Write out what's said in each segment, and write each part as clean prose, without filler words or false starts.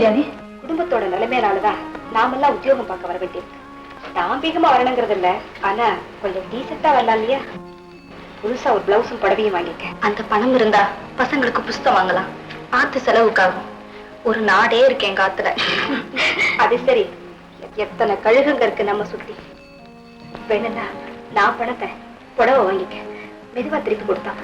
இல்லையா நீ? குடும்பத்தோட நிலைமையினாலதான் நாமெல்லாம் உத்தியோகம் பார்க்க வர வேண்டியிருக்கு. தாம்பிகமா வரணுங்கிறது இல்ல, ஆனா கொஞ்சம் டீசெண்டா வரலாம் இல்லையா? புதுசா ஒரு பிளவுஸும் புடவையும் வாங்கிக்க. அந்த பணம் இருந்தா பசங்களுக்கு புஸ்தகம் வாங்கலாம், ஆத்து செலவுக்காகும். ஒரு நாடே இருக்கேன் காத்துல. அது சரி, எத்தனை கழுகுங்க இருக்கு நம்ம சுத்தி. வேணும்னா நான் பணத்தை புடவை வாங்கிக்க, மெதுவா திருப்பி கொடுத்தான்.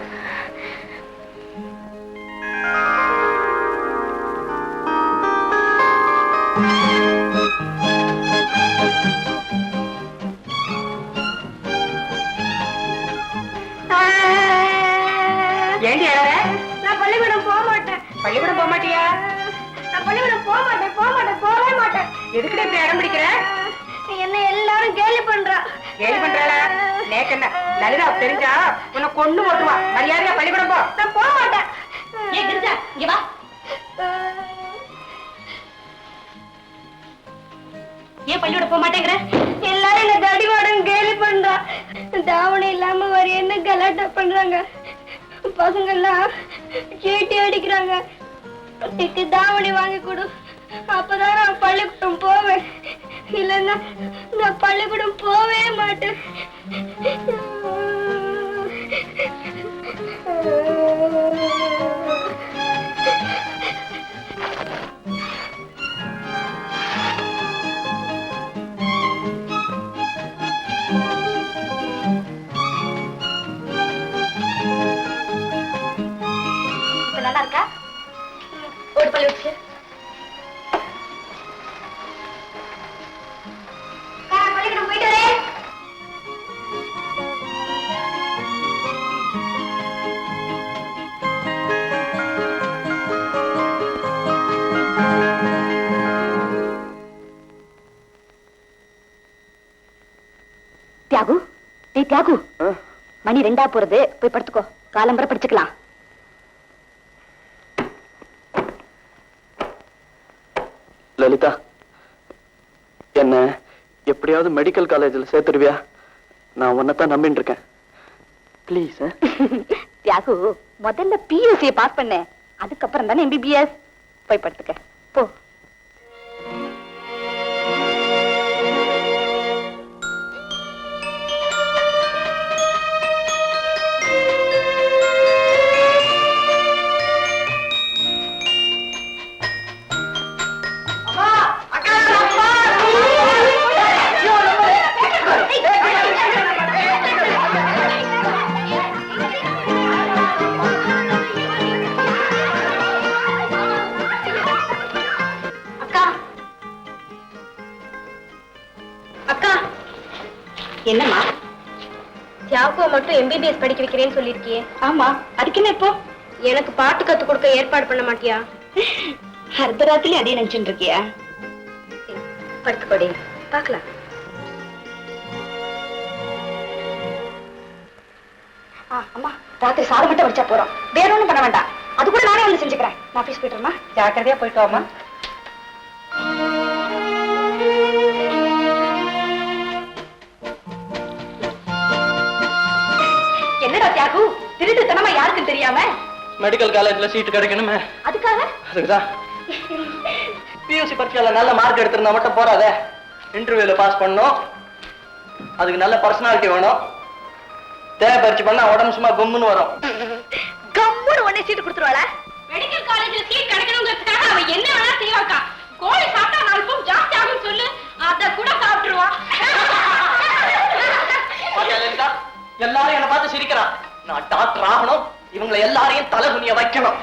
ஏண்டி நான் பள்ளிக்கூடம் போக மாட்டேன். பள்ளிக்கூடம் போக மாட்டியா? நான் பள்ளிக்கூடம் போக மாட்டேன், போகவே மாட்டேன். எதுக்குடா இப்படி இடம் பிடிக்கிற? என்ன எல்லாரும் கேலி பண்றா. கேலி பண்றாள? நேக்கு என்ன லலிதா தெரிஞ்சா உன்னை கொண்டு போட்டுவா. மரியாதையா பள்ளிக்கூடம் போ. நான் போக மாட்டேன். ஏன் கிரிஜா இங்க வா. ஏன் பள்ளிக்கூடம் போக மாட்டேங்கிற? எல்லாரும் என்ன தடிவாடம் கேலி பண்றா. தாவணை இல்லாம வர என்ன கலாட்டா பண்றாங்க. பசங்க எல்லாம் சீட்டி அடிக்கிறாங்க. எனக்கு தாவணி வாங்கி கொடு, அப்பதான் நான் பள்ளிக்கூடம் போவேன். இல்லைன்னா நான் பள்ளிக்கூடம் போவே மாட்டேன். நல்லா இருக்கா? ஒரு பள்ளி வச்சு பள்ளிக்கூடம் போயிட்டு வரேன். தியாகு, தியாகு, மணி 2 போறது, போய் படுத்துக்கோ. காலம்பரை படிச்சுக்கலாம். லலிதா, என்ன எப்படியாவது மெடிக்கல் காலேஜில் சேர்த்துருவியா? நான் உன்னைத்தான் நம்பிட்டு இருக்கேன். பிளீஸ். தியாகு, முதல்ல பியூசியை பாஸ் பண்ண, அதுக்கப்புறம் தானே MBBS. போய் படுத்துக்க போ. என்னம்மா, தியாகுவை மட்டும் MBBS படிக்க வைக்கிறேன்னு சொல்லிருக்கியே? ஆமா, அதுக்கு என்ன இப்போ? எனக்கு பாட்டு கத்து கொடுக்க ஏற்பாடு பண்ண மாட்டியா? அர்த்தராத்திரி அதே நினைச்சுட்டு இருக்கியா? படுத்து படி, பாக்கலாம். அம்மா, ராத்திரி சாதம் மட்டும் வச்சா போறோம், வேற ஒண்ணும் பண்ண வேண்டாம். அது கூட நானே வந்து செஞ்சுக்கிறேன். நான் ஆபீஸ் போயிட்டுமா. ஜாக்கிரதையா போயிட்டு வாமா. என்னடா தியாகு, திருட்டுத்தனமா யாருக்கும் தெரியாம? மெடிக்கல் காலேஜில் சீட்டு கிடைக்கணுமே, அதுக்காக? அதுக்குதான். பியூசி பரீட்சையில நல்ல மார்க் எடுத்திருந்தா மட்டும் போறாத, இன்டர்வியூல பாஸ் பண்ணணும். அதுக்கு நல்ல பர்சனாலிட்டி வேணும். தேவை பயிற்சி பண்ணா உடம்பு சும்மா கும்முன்னு வரும். கம்முன்னு உடனே சீட்டு கொடுத்துருவாளா? மெடிக்கல் காலேஜ்ல சீட் கிடைக்கணுங்கிறதுக்காக அவ என்ன வேணா செய்வாக்கா. கோழி சாப்பிட்டா 4 பவுன் ஜாஸ்தி ஆகும் சொல்லு, அத கூட சாப்பிட்டுருவா. எல்லாரும் என்ன பார்த்து சிரிக்கிறான். நான் டாக்டர் ஆகணும், இவங்களை எல்லாரையும் தலை குனிய வைக்கணும்.